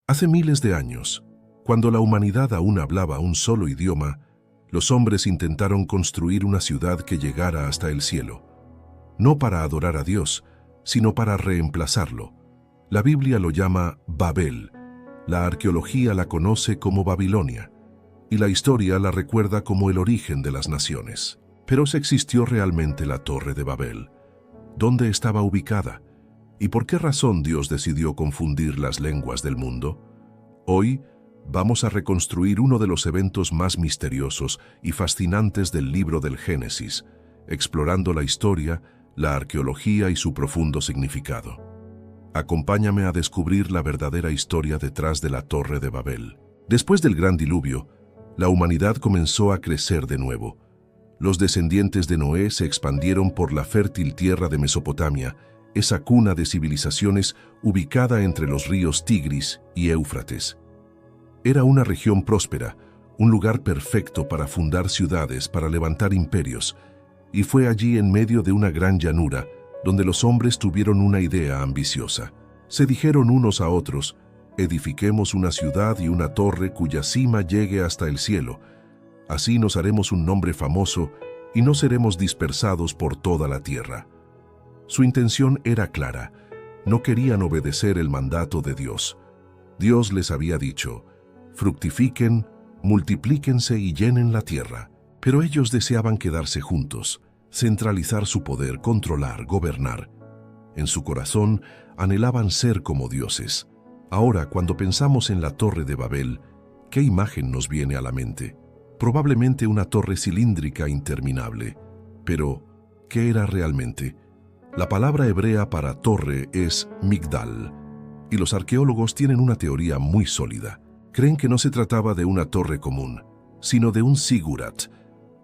Hace miles de años, cuando la humanidad aún hablaba un solo idioma, los hombres intentaron construir una ciudad que llegara hasta el cielo, no para adorar a Dios, sino para reemplazarlo. La Biblia lo llama Babel, la arqueología la conoce como Babilonia, y la historia la recuerda como el origen de las naciones. Pero ¿se existió realmente la Torre de Babel? ¿Dónde estaba ubicada? ¿Y por qué razón Dios decidió confundir las lenguas del mundo? Hoy vamos a reconstruir uno de los eventos más misteriosos y fascinantes del libro del Génesis, explorando la historia, la arqueología y su profundo significado. Acompáñame a descubrir la verdadera historia detrás de la Torre de Babel. Después del gran diluvio, la humanidad comenzó a crecer de nuevo. Los descendientes de Noé se expandieron por la fértil tierra de Mesopotamia, esa cuna de civilizaciones ubicada entre los ríos Tigris y Éufrates. Era una región próspera, un lugar perfecto para fundar ciudades, para levantar imperios, y fue allí en medio de una gran llanura, donde los hombres tuvieron una idea ambiciosa. Se dijeron unos a otros: edifiquemos una ciudad y una torre cuya cima llegue hasta el cielo. Así nos haremos un nombre famoso y no seremos dispersados por toda la tierra. Su intención era clara. No querían obedecer el mandato de Dios. Dios les había dicho: fructifiquen, multiplíquense y llenen la tierra. Pero ellos deseaban quedarse juntos, centralizar su poder, controlar, gobernar. En su corazón anhelaban ser como dioses. Ahora, cuando pensamos en la Torre de Babel, ¿qué imagen nos viene a la mente? Probablemente una torre cilíndrica interminable. Pero, ¿qué era realmente? La palabra hebrea para torre es migdal, y los arqueólogos tienen una teoría muy sólida. Creen que no se trataba de una torre común, sino de un zigurat.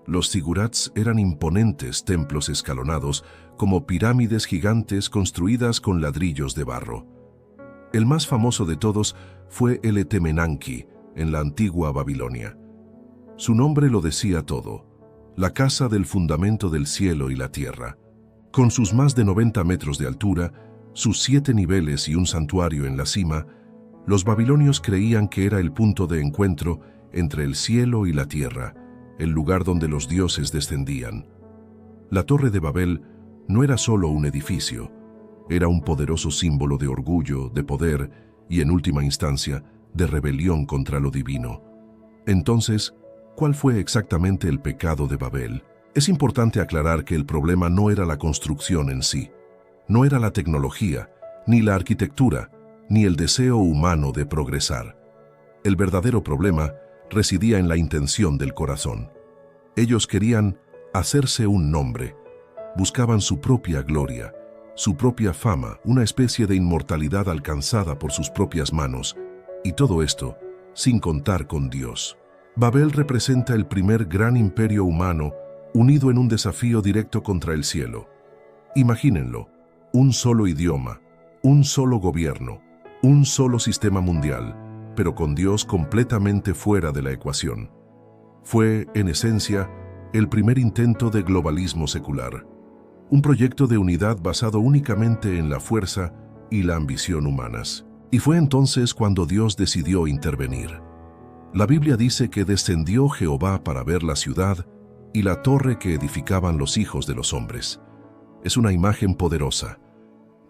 Los zigurats eran imponentes templos escalonados, como pirámides gigantes construidas con ladrillos de barro. El más famoso de todos fue el Etemenanki, en la antigua Babilonia. Su nombre lo decía todo: la casa del fundamento del cielo y la tierra. Con sus más de 90 metros de altura, sus 7 niveles y un santuario en la cima, los babilonios creían que era el punto de encuentro entre el cielo y la tierra, el lugar donde los dioses descendían. La Torre de Babel no era solo un edificio, era un poderoso símbolo de orgullo, de poder y, en última instancia, de rebelión contra lo divino. Entonces, ¿cuál fue exactamente el pecado de Babel? Es importante aclarar que el problema no era la construcción en sí, no era la tecnología, ni la arquitectura, ni el deseo humano de progresar. El verdadero problema residía en la intención del corazón. Ellos querían hacerse un nombre, buscaban su propia gloria, su propia fama, una especie de inmortalidad alcanzada por sus propias manos, y todo esto sin contar con Dios. Babel representa el primer gran imperio humano unido en un desafío directo contra el cielo. Imagínenlo: un solo idioma, un solo gobierno, un solo sistema mundial, pero con Dios completamente fuera de la ecuación. Fue, en esencia, el primer intento de globalismo secular, un proyecto de unidad basado únicamente en la fuerza y la ambición humanas. Y fue entonces cuando Dios decidió intervenir. La Biblia dice que descendió Jehová para ver la ciudad y la torre que edificaban los hijos de los hombres. Es una imagen poderosa.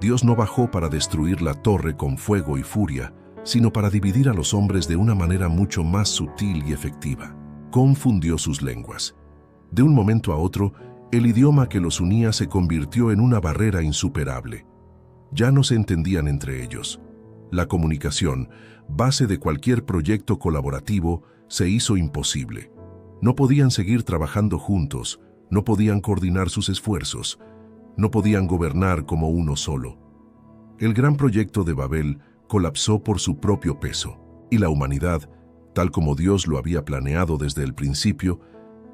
Dios no bajó para destruir la torre con fuego y furia, sino para dividir a los hombres de una manera mucho más sutil y efectiva. Confundió sus lenguas. De un momento a otro, el idioma que los unía se convirtió en una barrera insuperable. Ya no se entendían entre ellos. La comunicación, base de cualquier proyecto colaborativo, se hizo imposible. No podían seguir trabajando juntos, no podían coordinar sus esfuerzos, no podían gobernar como uno solo. El gran proyecto de Babel colapsó por su propio peso, y la humanidad, tal como Dios lo había planeado desde el principio,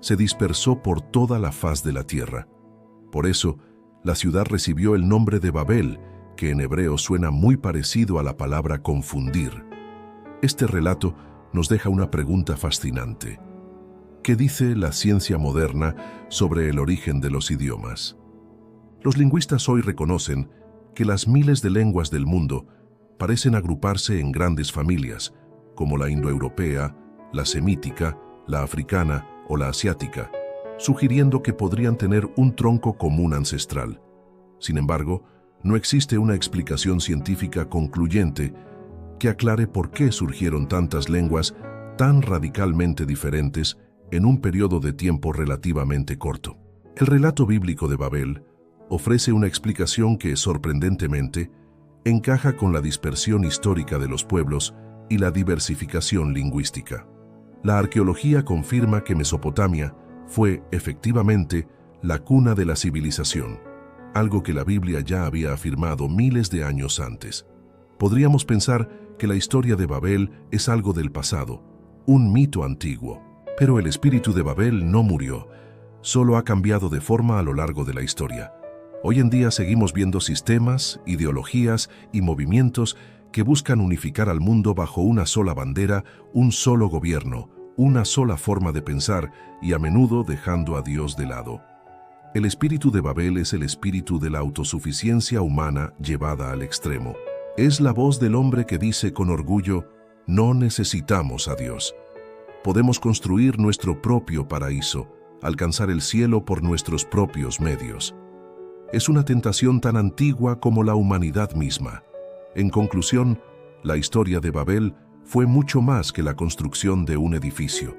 se dispersó por toda la faz de la tierra. Por eso, la ciudad recibió el nombre de Babel, que en hebreo suena muy parecido a la palabra confundir. Este relato nos deja una pregunta fascinante. ¿Qué dice la ciencia moderna sobre el origen de los idiomas? Los lingüistas hoy reconocen que las miles de lenguas del mundo parecen agruparse en grandes familias, como la indoeuropea, la semítica, la africana o la asiática, sugiriendo que podrían tener un tronco común ancestral. Sin embargo, no existe una explicación científica concluyente que aclare por qué surgieron tantas lenguas tan radicalmente diferentes en un periodo de tiempo relativamente corto. El relato bíblico de Babel ofrece una explicación que, sorprendentemente, encaja con la dispersión histórica de los pueblos y la diversificación lingüística. La arqueología confirma que Mesopotamia fue, efectivamente, la cuna de la civilización, algo que la Biblia ya había afirmado miles de años antes. Podríamos pensar que la historia de Babel es algo del pasado, un mito antiguo, pero el espíritu de Babel no murió, solo ha cambiado de forma a lo largo de la historia. Hoy en día seguimos viendo sistemas, ideologías y movimientos que buscan unificar al mundo bajo una sola bandera, un solo gobierno, una sola forma de pensar y a menudo dejando a Dios de lado. El espíritu de Babel es el espíritu de la autosuficiencia humana llevada al extremo. Es la voz del hombre que dice con orgullo: no necesitamos a Dios. Podemos construir nuestro propio paraíso, alcanzar el cielo por nuestros propios medios. Es una tentación tan antigua como la humanidad misma. En conclusión, la historia de Babel fue mucho más que la construcción de un edificio.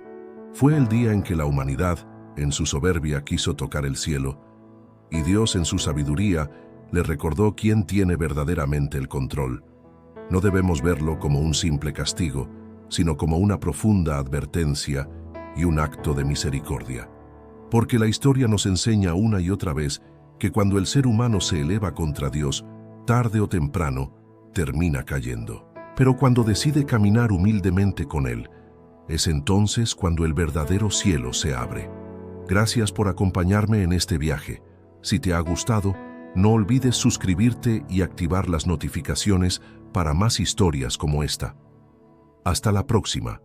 Fue el día en que la humanidad, en su soberbia, quiso tocar el cielo, y Dios, en su sabiduría, le recordó quién tiene verdaderamente el control. No debemos verlo como un simple castigo, sino como una profunda advertencia y un acto de misericordia. Porque la historia nos enseña una y otra vez que cuando el ser humano se eleva contra Dios, tarde o temprano, termina cayendo. Pero cuando decide caminar humildemente con Él, es entonces cuando el verdadero cielo se abre. Gracias por acompañarme en este viaje. Si te ha gustado, no olvides suscribirte y activar las notificaciones para más historias como esta. Hasta la próxima.